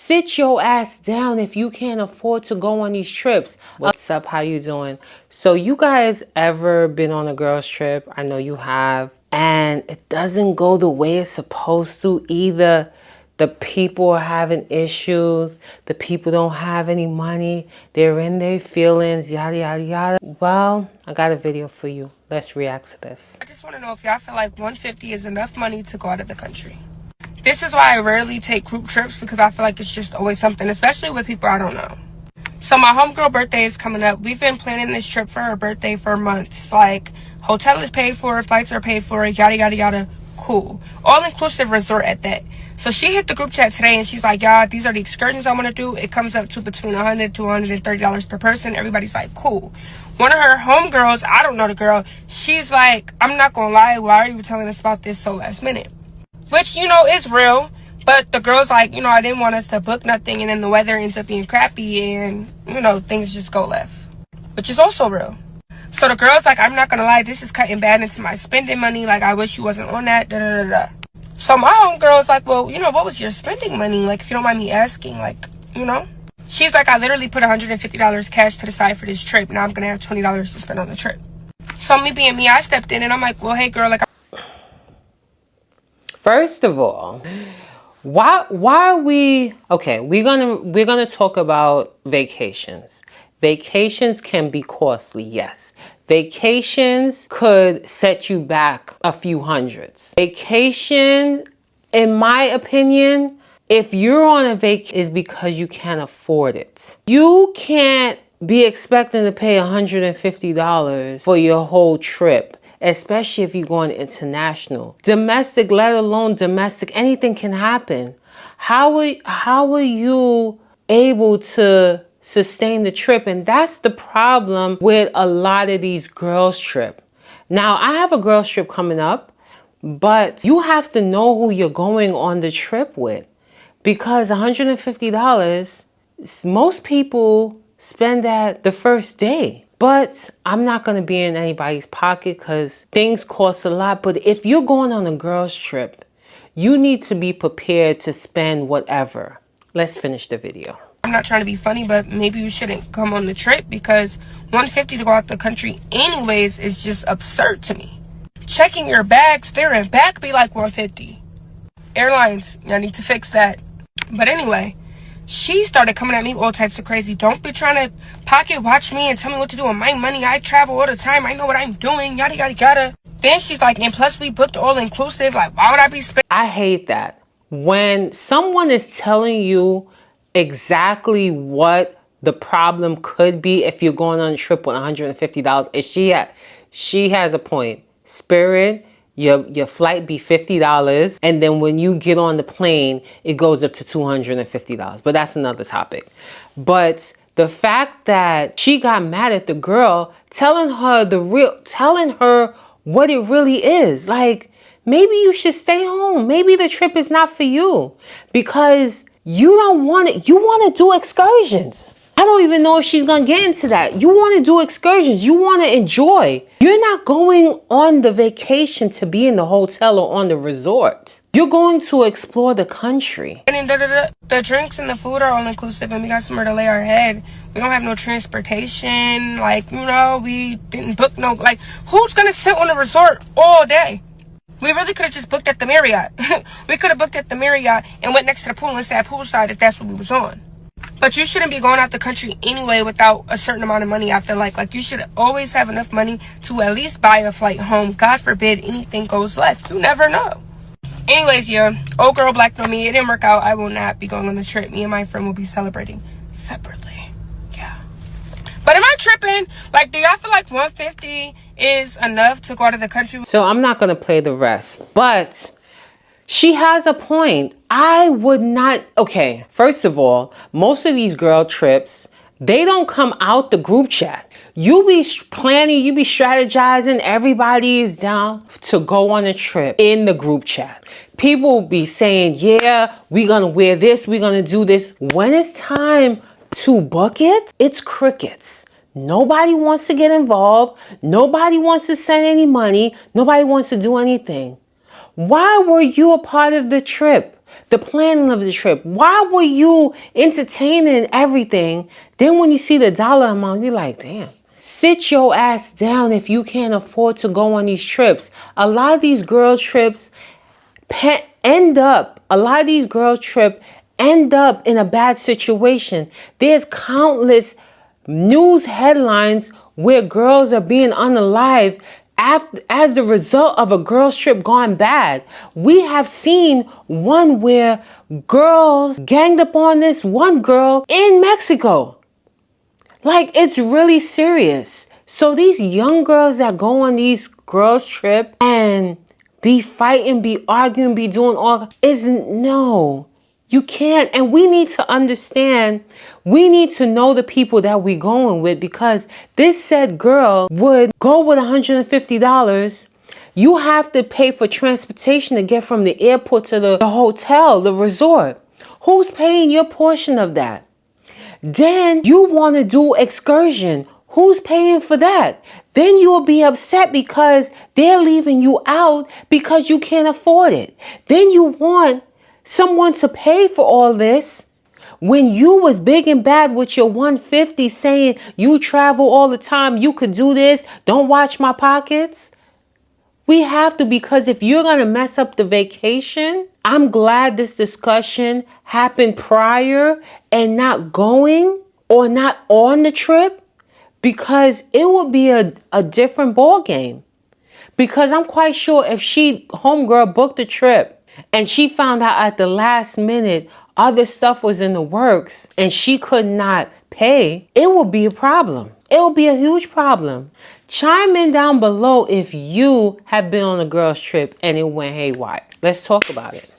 Sit your ass down if you can't afford to go on these trips. What's up? How you doing? So you guys ever been on a girls trip? I know you have. And it doesn't go the way it's supposed to. Either the people are having issues, the people don't have any money, they're in their feelings, yada, yada, yada. Well, I got a video for you. Let's react to this. I just want to know if y'all feel like 150 is enough money to go out of the country. This is why I rarely take group trips, because I feel like it's just always something, especially with people I don't know. So my homegirl birthday is coming up. We've been planning this trip for her birthday for months. Like, hotel is paid for, flights are paid for, yada, yada, yada. Cool. All-inclusive resort at that. So she hit the group chat today and she's like, y'all, these are the excursions I want to do. It comes up to between $100 to $130 per person. Everybody's like, cool. One of her homegirls, I don't know the girl, she's like, I'm not going to lie, why are you telling us about this so last minute? Which, you know, is real. But the girl's like, you know, I didn't want us to book nothing, and then the weather ends up being crappy and, you know, things just go left. Which is also real. So the girl's like, I'm not going to lie, this is cutting bad into my spending money. Like, I wish you wasn't on that, da da da da. So my homegirl's like, well, you know, what was your spending money? Like, if you don't mind me asking, like, you know? She's like, I literally put $150 cash to the side for this trip. Now I'm going to have $20 to spend on the trip. So me being me, I stepped in and I'm like, well, hey, girl, like, First of all, why are we okay? We're gonna talk about vacations. Vacations can be costly, yes. Vacations could set you back a few hundreds. Vacation, in my opinion, if you're on a vacation, is because you can't afford it. You can't be expecting to pay $150 for your whole trip, especially if you're going international. Domestic, let alone domestic, anything can happen. How are you able to sustain the trip? And that's the problem with a lot of these girls trip. Now, I have a girls trip coming up, but you have to know who you're going on the trip with, because $150, most people spend that the first day. But I'm not going to be in anybody's pocket because things cost a lot. But if you're going on a girls trip, you need to be prepared to spend whatever. Let's finish the video. I'm not trying to be funny, but maybe you shouldn't come on the trip, because $150 to go out the country anyways is just absurd to me. Checking your bags there and back be like $150. Airlines, y'all need to fix that. But anyway, she started coming at me all types of crazy. Don't be trying to pocket watch me and tell me what to do with my money. I travel all the time. I know what I'm doing. Yada, yada, yada. Then she's like, and plus we booked all inclusive. Like, why would I be spending? I hate that. When someone is telling you exactly what the problem could be if you're going on a trip with $150, she has a point. Spirit, your flight be $50, and then when you get on the plane, it goes up to $250. But that's another topic. But the fact that she got mad at the girl, telling her what it really is, like, maybe you should stay home. Maybe the trip is not for you, because you don't want it. You want to do excursions. I don't even know if she's going to get into that. You want to do excursions. You want to enjoy. You're not going on the vacation to be in the hotel or on the resort. You're going to explore the country. And the drinks and the food are all inclusive, and we got somewhere to lay our head. We don't have no transportation. Like, you know, we didn't book no, like, who's going to sit on the resort all day? We really could have just booked at the Marriott. We could have booked at the Marriott and went next to the pool and sat poolside if that's what we was on. But you shouldn't be going out the country anyway without a certain amount of money, I feel like. Like, you should always have enough money to at least buy a flight home. God forbid anything goes left. You never know. Anyways, yeah, old girl blacked on me. It didn't work out. I will not be going on the trip. Me and my friend will be celebrating separately. Yeah. But am I tripping? Like, do y'all feel like $150 is enough to go out of the country? So I'm not going to play the rest, but she has a point. I would not. Okay, first of all, most of these girl trips, they don't come out the group chat. You be planning, you be strategizing. Everybody is down to go on a trip in the group chat. People will be saying, yeah, we're going to wear this. We're going to do this. When it's time to book it, it's crickets. Nobody wants to get involved. Nobody wants to send any money. Nobody wants to do anything. Why were you a part of the trip? the planning of the trip. Why were you entertaining everything? Then when you see the dollar amount, you're like, damn. Sit your ass down if you can't afford to go on these trips. A lot of these girls' trips end up in a bad situation. There's countless news headlines where girls are being unalived as the result of a girls' trip gone bad. We have seen one where girls ganged up on this one girl in Mexico. Like, it's really serious. So these young girls that go on these girls' trip and be fighting, be arguing, be doing all, no. You can't. And we need to understand, we need to know the people that we're going with, because this said girl would go with $150. You have to pay for transportation to get from the airport to the hotel, the resort. Who's paying your portion of that? Then you want to do excursion. Who's paying for that? Then you will be upset because they're leaving you out because you can't afford it. Then you want someone to pay for all this when you was big and bad with your 150 saying you travel all the time, you could do this, don't watch my pockets. We have to, because if you're going to mess up the vacation, I'm glad this discussion happened prior and not going or not on the trip, because it would be a different ball game. Because I'm quite sure if homegirl booked a trip and she found out at the last minute other stuff was in the works and she could not pay, it would be a problem. It will be a huge problem. Chime in down below if you have been on a girls trip and it went haywire. Let's talk about it.